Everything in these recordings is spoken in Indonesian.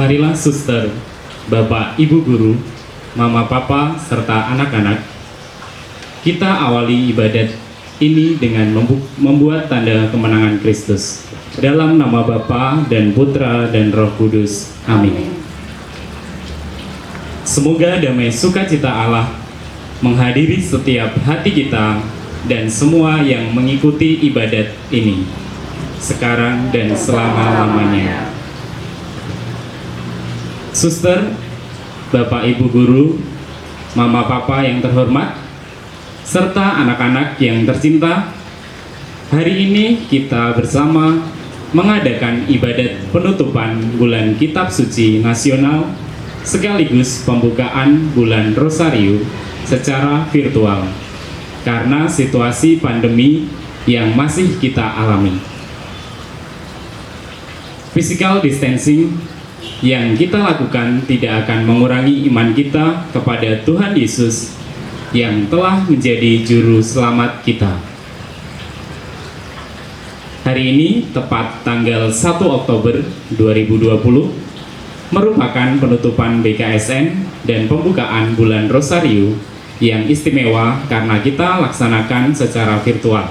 Marilah suster, bapak, ibu guru, mama, papa, serta anak-anak, kita awali ibadat ini dengan membuat tanda kemenangan Kristus. Dalam nama Bapa dan Putra dan Roh Kudus. Amin. Semoga damai sukacita Allah menghadiri setiap hati kita dan semua yang mengikuti ibadat ini, sekarang dan selama-lamanya. Suster, Bapak Ibu Guru, Mama Papa yang terhormat, serta anak-anak yang tercinta, hari ini kita bersama mengadakan ibadat penutupan bulan Kitab Suci Nasional sekaligus pembukaan bulan Rosario secara virtual karena situasi pandemi yang masih kita alami. Physical distancing yang kita lakukan tidak akan mengurangi iman kita kepada Tuhan Yesus yang telah menjadi juru selamat kita. Hari ini tepat tanggal 1 Oktober 2020 merupakan penutupan BKSN dan pembukaan bulan Rosario yang istimewa karena kita laksanakan secara virtual.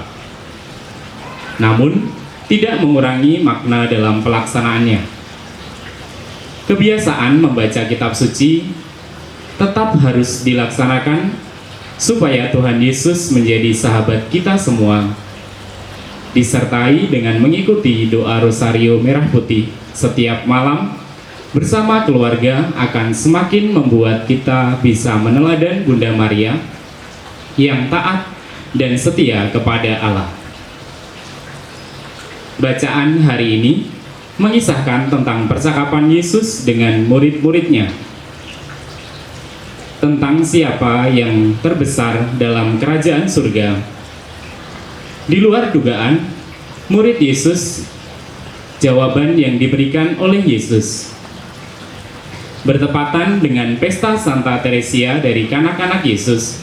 Namun, tidak mengurangi makna dalam pelaksanaannya. Kebiasaan membaca kitab suci tetap harus dilaksanakan supaya Tuhan Yesus menjadi sahabat kita semua, disertai dengan mengikuti doa Rosario Merah Putih setiap malam bersama keluarga akan semakin membuat kita bisa meneladan Bunda Maria yang taat dan setia kepada Allah. Bacaan hari ini mengisahkan tentang percakapan Yesus dengan murid-muridnya, tentang siapa yang terbesar dalam kerajaan surga. Di luar dugaan, murid Yesus, jawaban yang diberikan oleh Yesus bertepatan dengan pesta Santa Teresia dari kanak-kanak Yesus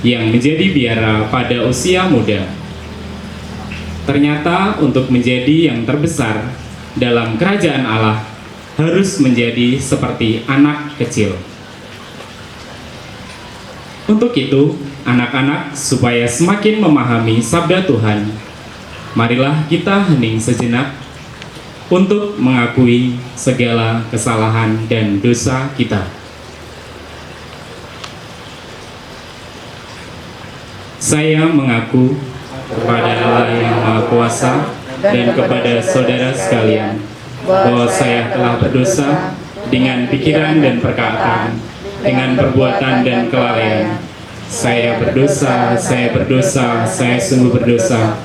yang menjadi biara pada usia muda. Ternyata untuk menjadi yang terbesar dalam kerajaan Allah harus menjadi seperti anak kecil. Untuk itu, anak-anak, supaya semakin memahami sabda Tuhan, marilah kita hening sejenak untuk mengakui segala kesalahan dan dosa kita. Saya mengaku kepada Allah yang Maha Kuasa dan kepada saudara sekalian bahwa saya telah berdosa dengan pikiran dan perkataan, dengan perbuatan dan kelalaian. Saya berdosa, saya sungguh berdosa.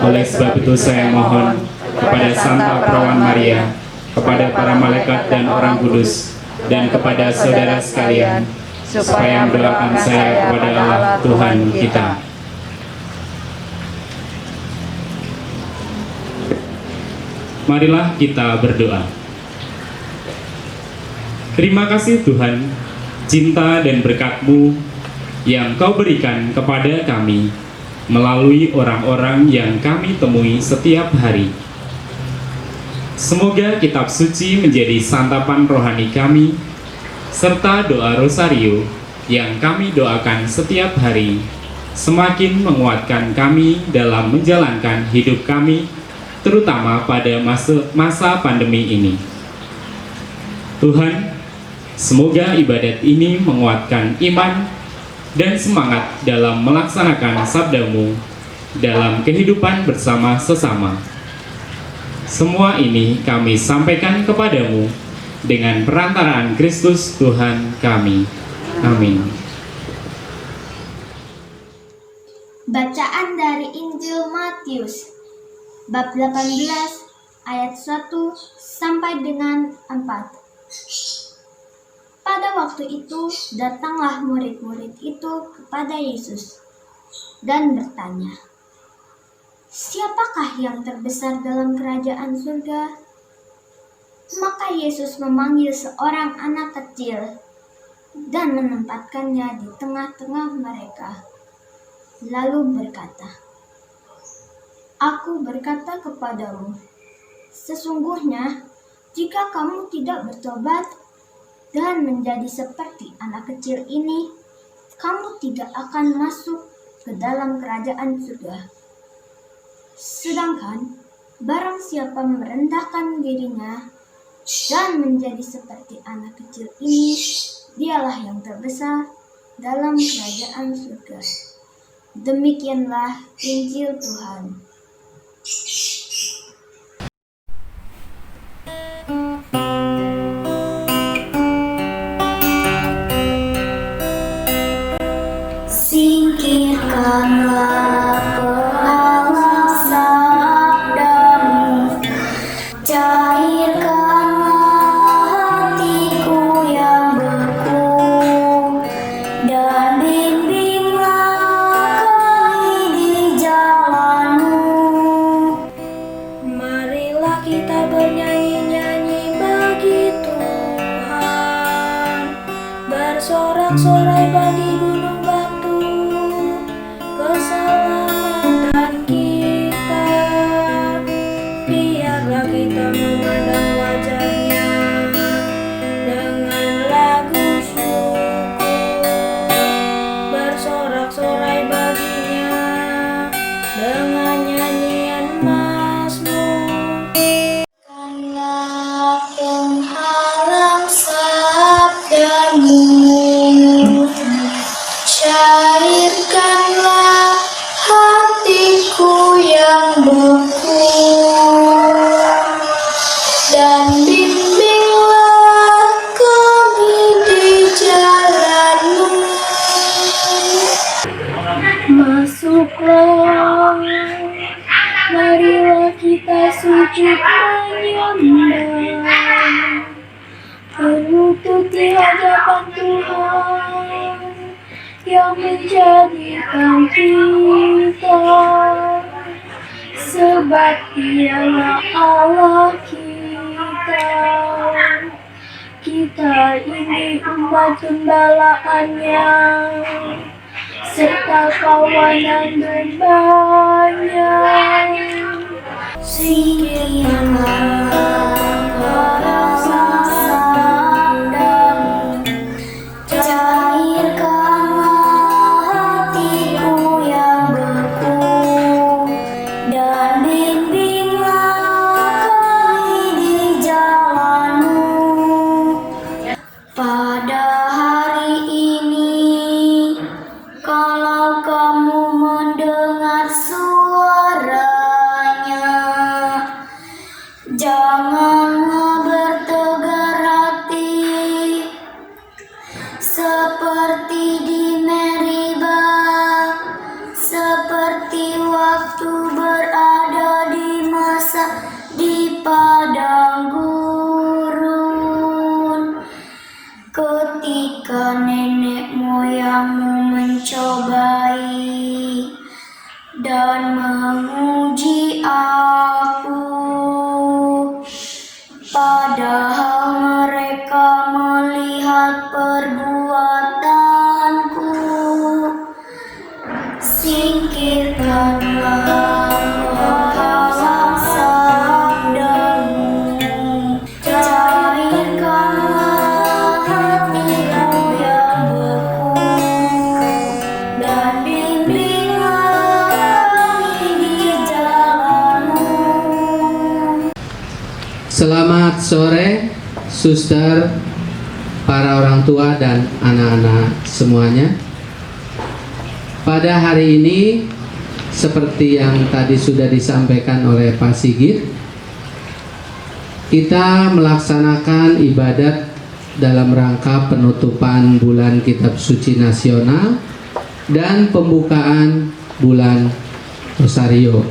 Oleh sebab itu saya mohon kepada Santa Perawan Maria, kepada para malaikat dan orang kudus, dan kepada saudara sekalian, supaya mendoakan saya kepada Allah Tuhan kita. Marilah kita berdoa. Terima kasih Tuhan, cinta dan berkat-Mu yang Kau berikan kepada kami melalui orang-orang yang kami temui setiap hari. Semoga kitab suci menjadi santapan rohani kami, serta doa Rosario yang kami doakan setiap hari semakin menguatkan kami dalam menjalankan hidup kami, terutama pada masa pandemi ini. Tuhan, semoga ibadat ini menguatkan iman dan semangat dalam melaksanakan sabda-Mu dalam kehidupan bersama sesama. Semua ini kami sampaikan kepadamu dengan perantaraan Kristus Tuhan kami. Amin. Bacaan dari Injil Matius bab 18 ayat 1 sampai dengan 4. Pada waktu itu datanglah murid-murid itu kepada Yesus dan bertanya, "Siapakah yang terbesar dalam kerajaan surga?" Maka Yesus memanggil seorang anak kecil dan menempatkannya di tengah-tengah mereka, lalu berkata, "Aku berkata kepadamu, sesungguhnya Jika kamu tidak bertobat dan menjadi seperti anak kecil ini, kamu tidak akan masuk ke dalam kerajaan surga. Sedangkan barang siapa merendahkan dirinya dan menjadi seperti anak kecil ini, dialah yang terbesar dalam kerajaan surga. Demikianlah Injil Tuhan. Singkirkanlah penghalang sabdamu, cairkanlah hatiku yang beku, dan bimbinglah kami di jalanmu. Marilah kita bernyanyi-nyanyi bagi Tuhan, bersorak-sorai bagi gunung batu, keselamatan kita. Biarlah kita memandang wajahnya dengan lagu syukur, bersorak-sorai baginya dengan nyanyian mazmur. Karena penghalang sabdamu, cairkanlah hatiku yang beku, dan bimbinglah kami di jalanmu. Masuklah, marilah kita sujud menyembah, berlutut di hadapan Tuhan yang menjadikan kita, sebab Dialah Allah kita. Kita ini umat gembalaannya, serta kawanan dombanya. Singkirkanlah penghalang sabdamu, cairkanlah hatiku yang beku, dan bimbinglah kami di jalanmu. Pada hari ini, kalau kamu mendengar suaranya, janganlah bertegar hati seperti di Meribah, seperti waktu berada di masa di padang gurun, ketika nenek moyangmu mencobai dan menguji aku, padahal mereka melihat perbuatanku. Singkirkanlah penghalang sabdamu, cairkanlah hatiku yang beku, dan bimbinglah kami di jalanmu. Selamat sore, suster, para orang tua dan anak-anak semuanya. Pada hari ini, seperti yang tadi sudah disampaikan oleh Pak Sigit, kita melaksanakan ibadat dalam rangka penutupan bulan Kitab Suci Nasional dan pembukaan bulan Rosario.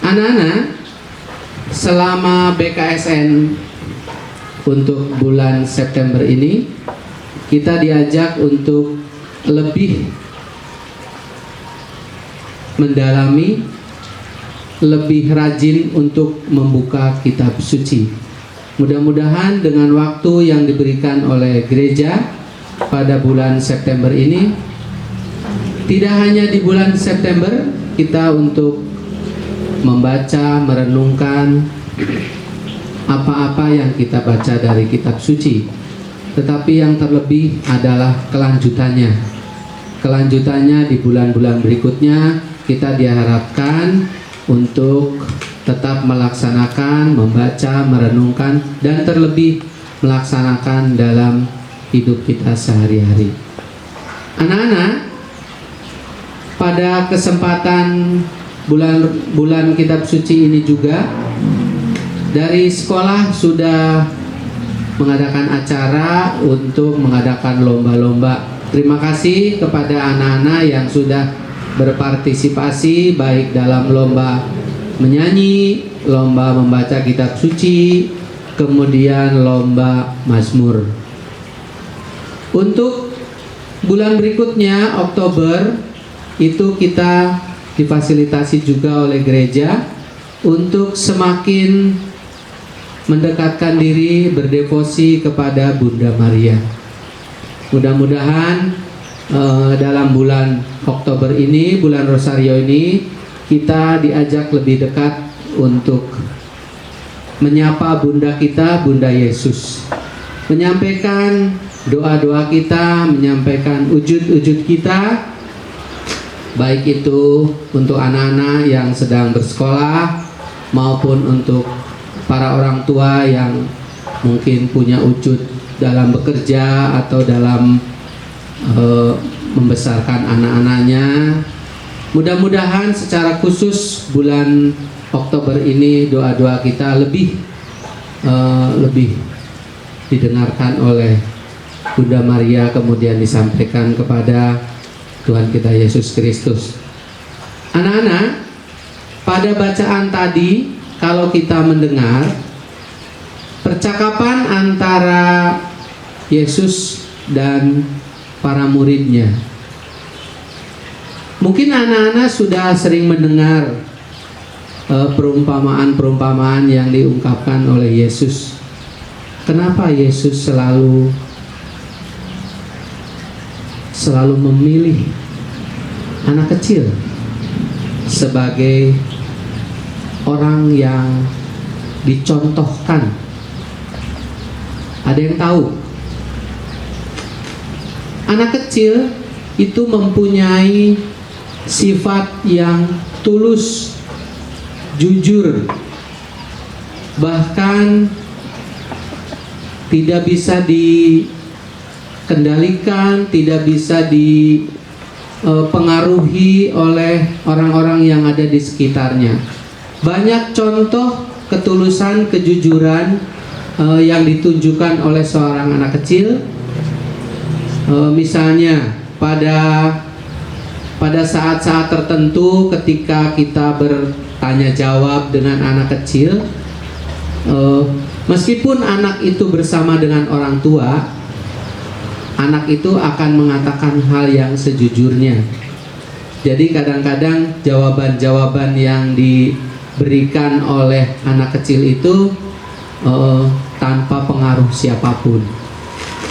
Anak-anak, selama BKSN untuk bulan September ini, kita diajak untuk lebih mendalami, lebih rajin untuk membuka kitab suci. Mudah-mudahan dengan waktu yang diberikan oleh gereja pada bulan September ini, tidak hanya di bulan September kita untuk membaca, merenungkan apa-apa yang kita baca dari kitab suci, tetapi yang terlebih adalah kelanjutannya. Kelanjutannya di bulan-bulan berikutnya kita diharapkan untuk tetap melaksanakan, membaca, merenungkan, dan terlebih melaksanakan dalam hidup kita sehari-hari. Anak-anak, pada kesempatan bulan kitab suci ini juga, dari sekolah sudah mengadakan acara untuk mengadakan lomba-lomba. Terima kasih kepada anak-anak yang sudah berpartisipasi baik dalam lomba menyanyi, lomba membaca kitab suci, kemudian lomba Mazmur. Untuk bulan berikutnya, Oktober, itu kita difasilitasi juga oleh gereja untuk semakin mendekatkan diri berdevosi kepada Bunda Maria. Mudah-mudahan dalam bulan Oktober ini, bulan Rosario ini, kita diajak lebih dekat untuk menyapa Bunda kita, Bunda Yesus, menyampaikan doa-doa kita, menyampaikan ujud-ujud kita, baik itu untuk anak-anak yang sedang bersekolah maupun untuk para orang tua yang mungkin punya wujud dalam bekerja atau dalam membesarkan anak-anaknya. Mudah-mudahan secara khusus bulan Oktober ini doa-doa kita lebih didengarkan oleh Bunda Maria, kemudian disampaikan kepada Tuhan kita Yesus Kristus. Anak-anak, pada bacaan tadi, kalau kita mendengar percakapan antara Yesus dan para muridnya, mungkin anak-anak sudah sering mendengar perumpamaan-perumpamaan yang diungkapkan oleh Yesus. Kenapa Yesus selalu memilih anak kecil sebagai orang yang dicontohkan? Ada yang tahu? Anak kecil itu mempunyai sifat yang tulus, jujur, bahkan tidak bisa dikendalikan, tidak bisa dipengaruhi oleh orang-orang yang ada di sekitarnya. Banyak contoh ketulusan, kejujuran yang ditunjukkan oleh seorang anak kecil. Misalnya pada saat-saat tertentu ketika kita bertanya jawab dengan anak kecil, meskipun anak itu bersama dengan orang tua, anak itu akan mengatakan hal yang sejujurnya. Jadi kadang-kadang jawaban-jawaban yang diberikan oleh anak kecil itu tanpa pengaruh siapapun.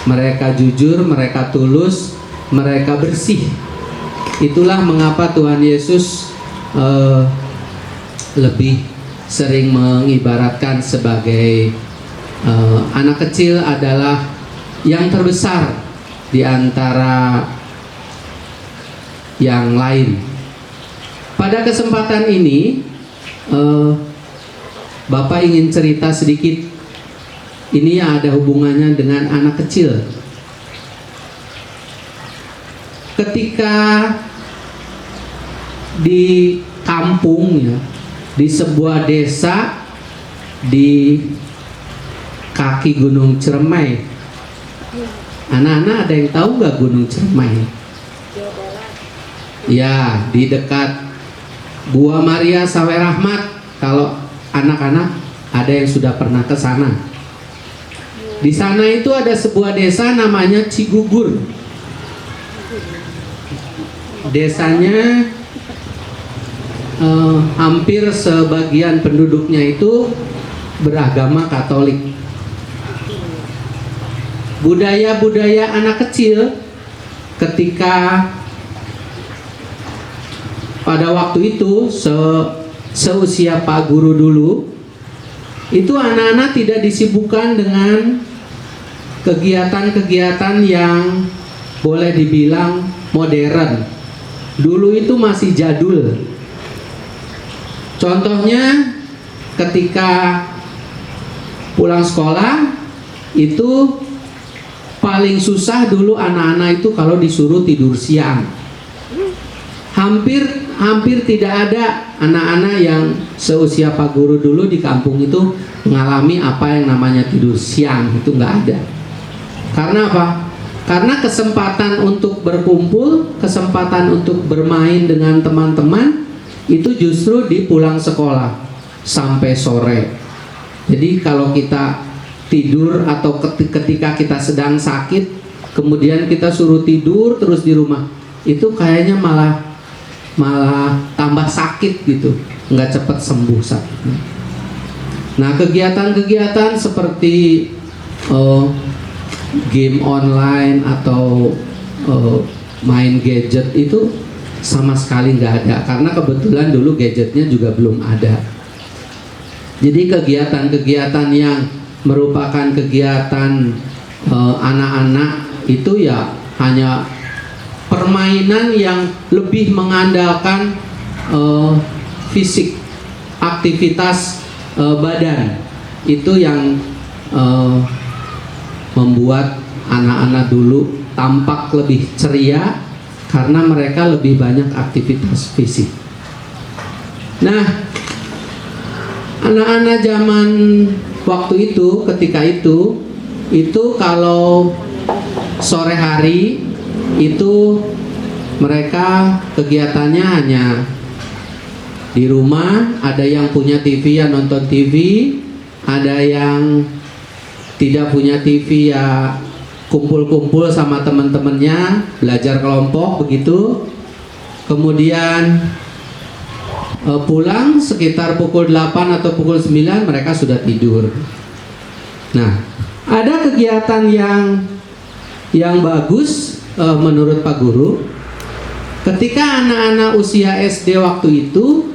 Mereka jujur, mereka tulus, mereka bersih. Itulah mengapa Tuhan Yesus lebih sering mengibaratkan sebagai anak kecil adalah yang terbesar di antara yang lain. Pada kesempatan ini Bapak ingin cerita sedikit. Ini ada hubungannya dengan anak kecil. Ketika di kampung, ya, di sebuah desa di kaki Gunung Ciremai. Anak-anak ada yang tahu nggak Gunung Ciremai? Ya, di dekat Gua Maria Sawe Rahmat. Kalau anak-anak ada yang sudah pernah ke sana. Di sana itu ada sebuah desa namanya Cigugur. Desanya hampir sebagian penduduknya itu beragama Katolik. Budaya-budaya anak kecil ketika pada waktu itu seusia Pak Guru dulu, itu anak-anak tidak disibukkan dengan kegiatan-kegiatan yang boleh dibilang modern. Dulu itu masih jadul. Contohnya ketika pulang sekolah itu paling susah dulu anak-anak itu kalau disuruh tidur siang. Hampir tidak ada anak-anak yang seusia Pak Guru dulu di kampung itu mengalami apa yang namanya tidur siang, itu nggak ada. Karena apa? Karena kesempatan untuk berkumpul, kesempatan untuk bermain dengan teman-teman itu justru di pulang sekolah sampai sore. Jadi kalau kita tidur atau ketika kita sedang sakit, kemudian kita suruh tidur terus di rumah, itu kayaknya malah tambah sakit gitu, nggak cepat sembuh sakitnya. Nah, kegiatan-kegiatan seperti game online atau main gadget itu sama sekali nggak ada, karena kebetulan dulu gadgetnya juga belum ada. Jadi kegiatan-kegiatan yang merupakan kegiatan anak-anak itu ya hanya permainan yang lebih mengandalkan fisik, aktivitas badan. Itu yang membuat anak-anak dulu tampak lebih ceria karena mereka lebih banyak aktivitas fisik. Nah, anak-anak zaman waktu itu, ketika itu kalau sore hari itu mereka kegiatannya hanya di rumah. Ada yang punya TV ya nonton TV, ada yang tidak punya TV ya kumpul-kumpul sama teman-temannya, belajar kelompok begitu. Kemudian pulang sekitar pukul 8 atau pukul 9 mereka sudah tidur. Nah, ada kegiatan yang bagus menurut Pak Guru. Ketika anak-anak usia SD waktu itu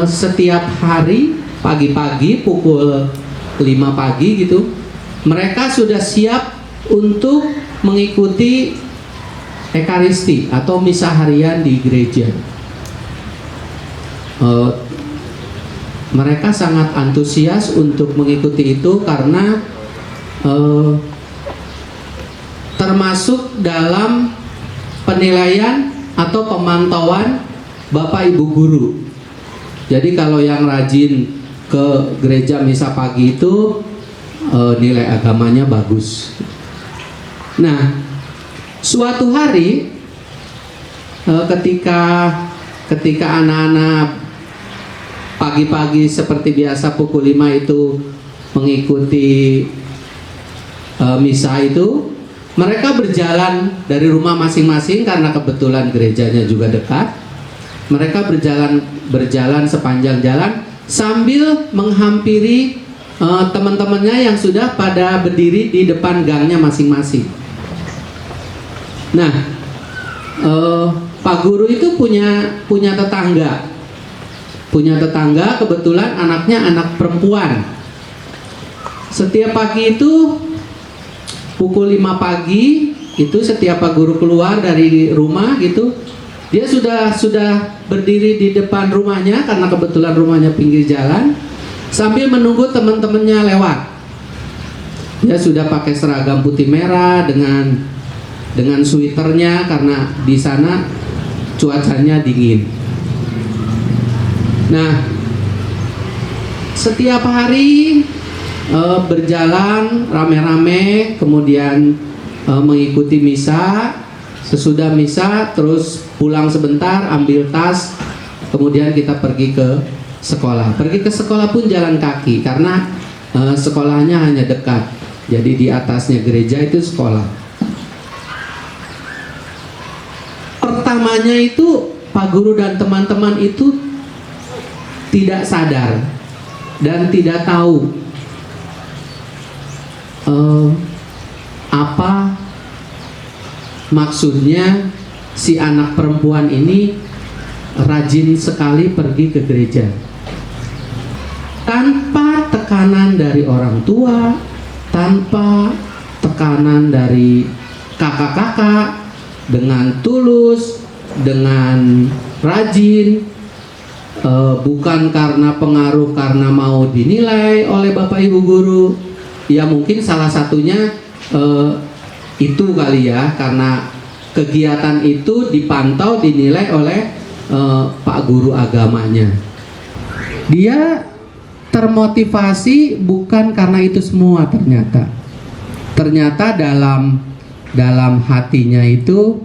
setiap hari pagi-pagi pukul 5 pagi gitu, mereka sudah siap untuk mengikuti Ekaristi atau misa harian di gereja. Mereka sangat antusias untuk mengikuti itu karena termasuk dalam penilaian atau pemantauan Bapak Ibu guru. Jadi kalau yang rajin ke gereja misa pagi itu nilai agamanya bagus. Nah, suatu hari ketika anak-anak pagi-pagi seperti biasa pukul 5 itu mengikuti misa itu, mereka berjalan dari rumah masing-masing karena kebetulan gerejanya juga dekat. Mereka berjalan sepanjang jalan sambil menghampiri teman-temannya yang sudah pada berdiri di depan gangnya masing-masing. Nah, Pak Guru itu punya tetangga. Punya tetangga, kebetulan anaknya anak perempuan. Setiap pagi itu pukul 5 pagi itu setiap Pak Guru keluar dari rumah gitu, dia sudah berdiri di depan rumahnya karena kebetulan rumahnya pinggir jalan sambil menunggu teman-temannya lewat. Dia sudah pakai seragam putih merah dengan sweaternya karena di sana cuacanya dingin. Nah, setiap hari berjalan rame-rame, kemudian mengikuti misa. Sesudah misa terus pulang sebentar, ambil tas, kemudian kita pergi ke sekolah. Pergi ke sekolah pun jalan kaki karena sekolahnya hanya dekat. Jadi di atasnya gereja itu sekolah. Pertamanya itu Pak Guru dan teman-teman itu tidak sadar dan tidak tahu apa maksudnya si anak perempuan ini rajin sekali pergi ke gereja. Tanpa tekanan dari orang tua, tanpa tekanan dari kakak-kakak, dengan tulus, dengan rajin, bukan karena pengaruh karena mau dinilai oleh Bapak Ibu guru. Ya mungkin salah satunya itu kali ya, karena kegiatan itu dipantau, dinilai oleh Pak Guru agamanya. Dia termotivasi bukan karena itu semua, ternyata dalam hatinya itu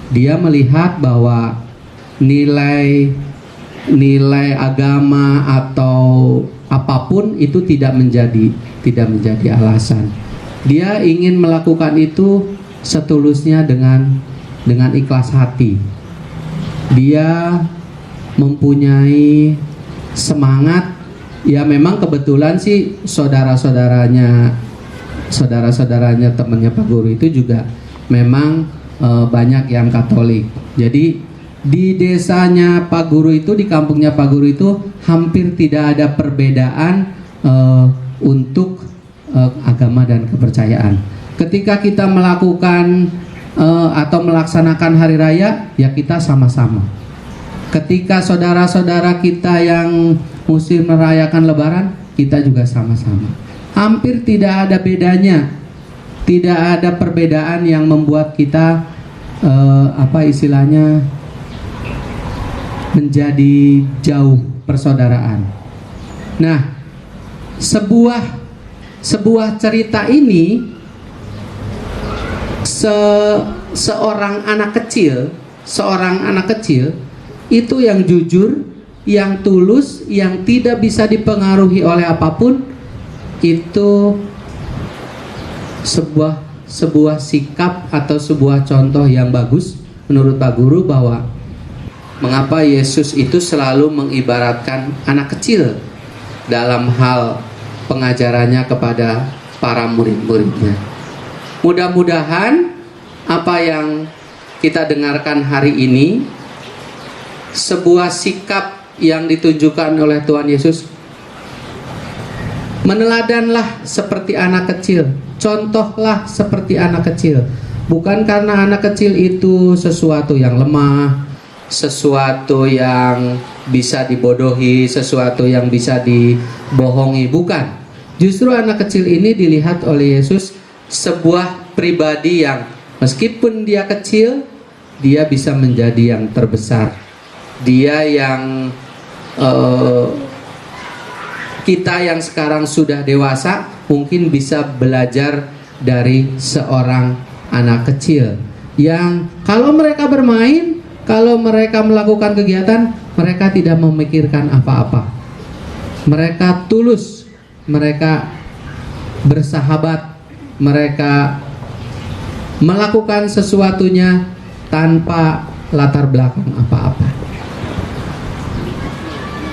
dia melihat bahwa nilai agama atau apapun itu tidak menjadi alasan. Dia ingin melakukan itu setulusnya dengan ikhlas hati. Dia mempunyai semangat. Ya memang kebetulan sih saudara-saudaranya temannya Pak Guru itu juga memang banyak yang Katolik. Jadi di desanya Pak Guru itu, di kampungnya Pak Guru itu hampir tidak ada perbedaan untuk agama dan kepercayaan. Ketika kita melakukan atau melaksanakan hari raya, ya kita sama-sama. Ketika saudara-saudara kita yang muslim merayakan Lebaran, kita juga sama-sama. Hampir tidak ada bedanya, tidak ada perbedaan yang membuat kita menjadi jauh persaudaraan. Nah, sebuah cerita ini, seorang anak kecil itu yang jujur, yang tulus, yang tidak bisa dipengaruhi oleh apapun, itu sebuah sikap atau sebuah contoh yang bagus menurut Pak Guru, bahwa mengapa Yesus itu selalu mengibaratkan anak kecil dalam hal pengajarannya kepada para murid-muridnya. Mudah-mudahan apa yang kita dengarkan hari ini, sebuah sikap yang ditunjukkan oleh Tuhan Yesus. Meneladanlah seperti anak kecil, contohlah seperti anak kecil. Bukan karena anak kecil itu sesuatu yang lemah, sesuatu yang bisa dibodohi, sesuatu yang bisa dibohongi, bukan. Justru anak kecil ini dilihat oleh Yesus sebuah pribadi yang meskipun dia kecil, dia bisa menjadi yang terbesar. Dia yang kita yang sekarang sudah dewasa mungkin bisa belajar dari seorang anak kecil yang kalau mereka bermain, kalau mereka melakukan kegiatan, mereka tidak memikirkan apa-apa. Mereka tulus, mereka bersahabat, mereka melakukan sesuatunya tanpa latar belakang apa-apa.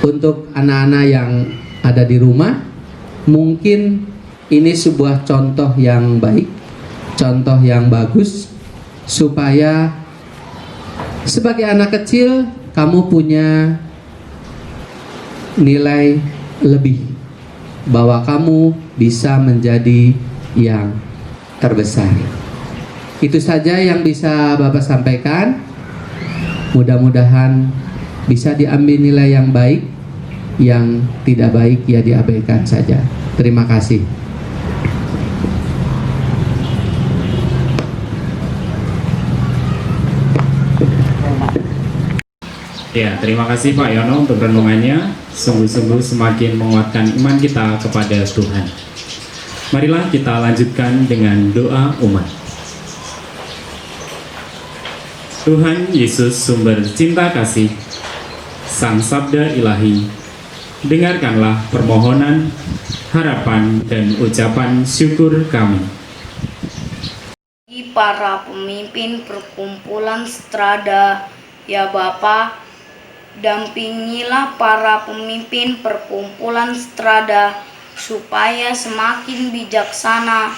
Untuk anak-anak yang ada di rumah, mungkin ini sebuah contoh yang baik, contoh yang bagus, supaya sebagai anak kecil kamu punya nilai lebih, bahwa kamu bisa menjadi yang terbesar. Itu saja yang bisa Bapak sampaikan. Mudah-mudahan bisa diambil nilai yang baik, yang tidak baik ya diabaikan saja. Terima kasih. Ya, terima kasih Pak Yono untuk renungannya. Sungguh-sungguh semakin menguatkan iman kita kepada Tuhan. Marilah kita lanjutkan dengan doa umat. Tuhan Yesus, sumber cinta kasih, Sang Sabda Ilahi, dengarkanlah permohonan, harapan, dan ucapan syukur kami. Para pemimpin perkumpulan Strada, ya Bapa, dampingilah para pemimpin perkumpulan Strada supaya semakin bijaksana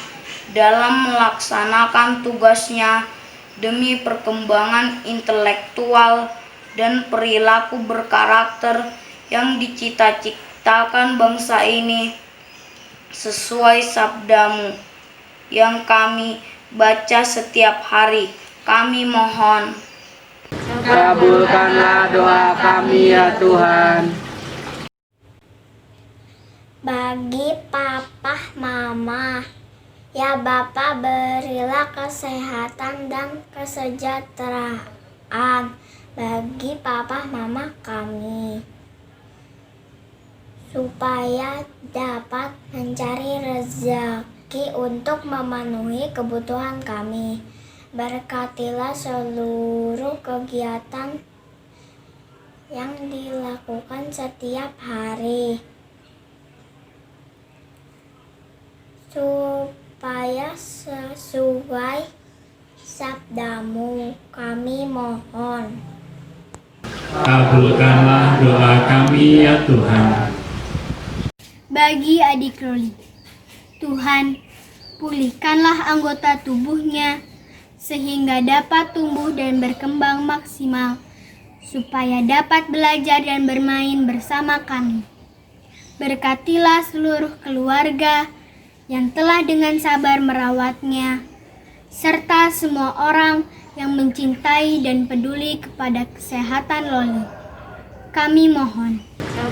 dalam melaksanakan tugasnya demi perkembangan intelektual dan perilaku berkarakter yang ciptakan bangsa ini sesuai sabdamu yang kami baca setiap hari. Kami mohon. Kabulkanlah doa kami ya Tuhan. Bagi papa, mama, ya Bapa, berilah kesehatan dan kesejahteraan bagi papa, mama kami, supaya dapat mencari rezeki untuk memenuhi kebutuhan kami. Berkatilah seluruh kegiatan yang dilakukan setiap hari, supaya sesuai sabdamu, kami mohon. Kabulkanlah doa kami ya Tuhan. Bagi adik Roli, Tuhan, pulihkanlah anggota tubuhnya sehingga dapat tumbuh dan berkembang maksimal, supaya dapat belajar dan bermain bersama kami. Berkatilah seluruh keluarga yang telah dengan sabar merawatnya, serta semua orang yang mencintai dan peduli kepada kesehatan Loli. Kami mohon.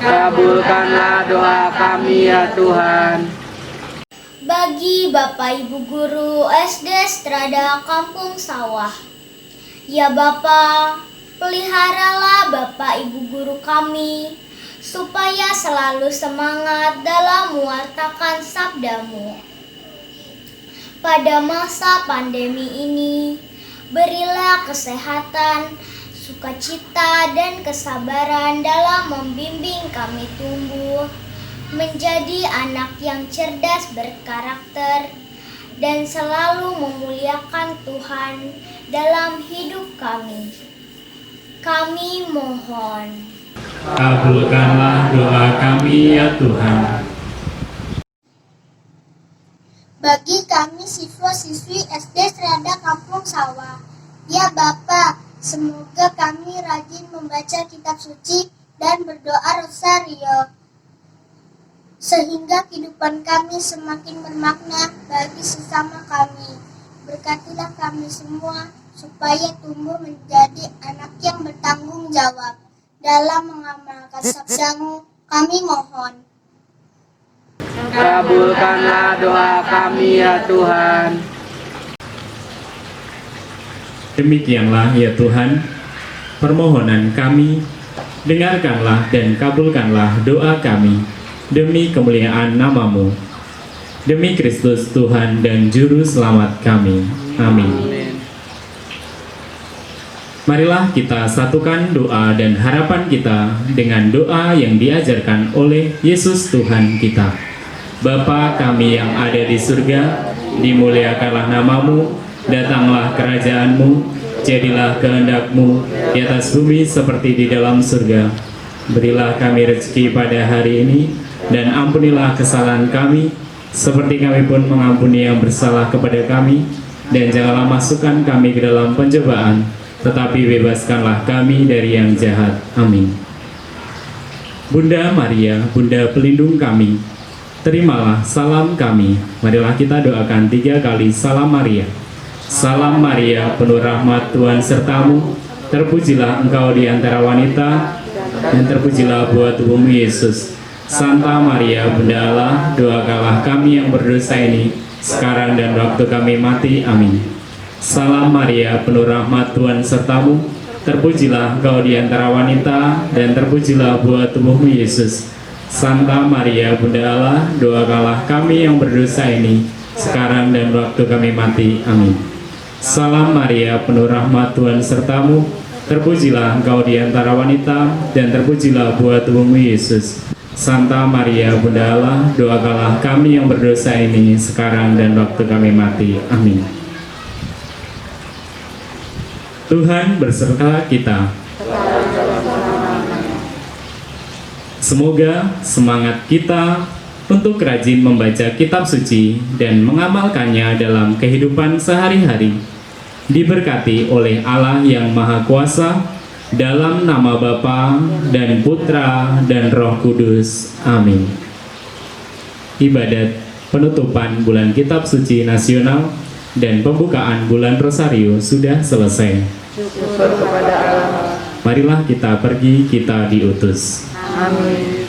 Kabulkanlah doa kami ya Tuhan. Bagi Bapak Ibu Guru SD Strada Kampung Sawah, ya Bapak, peliharalah Bapak Ibu Guru kami, supaya selalu semangat dalam mewartakan sabdamu. Pada masa pandemi ini, berilah kesehatan, sukacita, dan kesabaran dalam membimbing kami tumbuh menjadi anak yang cerdas berkarakter dan selalu memuliakan Tuhan dalam hidup kami. Kami mohon. Kabulkanlah doa kami ya Tuhan. Bagi kami siswa-siswi SD Strada Kampung Sawah, ya Bapa, semoga kami rajin membaca kitab suci dan berdoa rosario, sehingga kehidupan kami semakin bermakna bagi sesama kami. Berkatilah kami semua supaya tumbuh menjadi anak yang bertanggung jawab dalam mengamalkan sabdamu. Kami mohon. Kabulkanlah doa kami ya Tuhan. Demikianlah ya Tuhan, permohonan kami, dengarkanlah dan kabulkanlah doa kami, demi kemuliaan nama-Mu, demi Kristus Tuhan dan Juru Selamat kami. Amin. Marilah kita satukan doa dan harapan kita dengan doa yang diajarkan oleh Yesus Tuhan kita. Bapa kami yang ada di surga, dimuliakanlah nama-Mu, datanglah kerajaan-Mu, jadilah kehendak-Mu di atas bumi seperti di dalam surga. Berilah kami rezeki pada hari ini, dan ampunilah kesalahan kami, seperti kami pun mengampuni yang bersalah kepada kami. Dan janganlah masukkan kami ke dalam pencobaan, tetapi bebaskanlah kami dari yang jahat. Amin. Bunda Maria, Bunda pelindung kami, terimalah salam kami. Marilah kita doakan 3 kali salam Maria. Salam Maria, penuh rahmat, Tuhan sertamu, terpujilah engkau di antara wanita, dan terpujilah buah tubuhmu Yesus. Santa Maria, Bunda Allah, doakanlah kami yang berdosa ini, sekarang dan waktu kami mati. Amin. Salam Maria, penuh rahmat, Tuhan sertamu, terpujilah engkau di antara wanita, dan terpujilah buah tubuhmu Yesus. Santa Maria, Bunda Allah, doakanlah kami yang berdosa ini, sekarang dan waktu kami mati. Amin. Salam Maria, penuh rahmat, Tuhan sertamu, terpujilah engkau di antara wanita, dan terpujilah buah tubuhmu Yesus. Santa Maria, Bunda Allah, doakanlah kami yang berdosa ini, sekarang dan waktu kami mati. Amin. Tuhan berserta kita. Semoga semangat kita untuk rajin membaca kitab suci dan mengamalkannya dalam kehidupan sehari-hari diberkati oleh Allah yang Maha Kuasa, Dalam nama Bapa dan Putra dan Roh Kudus. Amin. Ibadat penutupan bulan Kitab Suci Nasional dan pembukaan bulan Rosario sudah selesai. Syukur kepada Allah. Marilah kita pergi, kita diutus. Amin.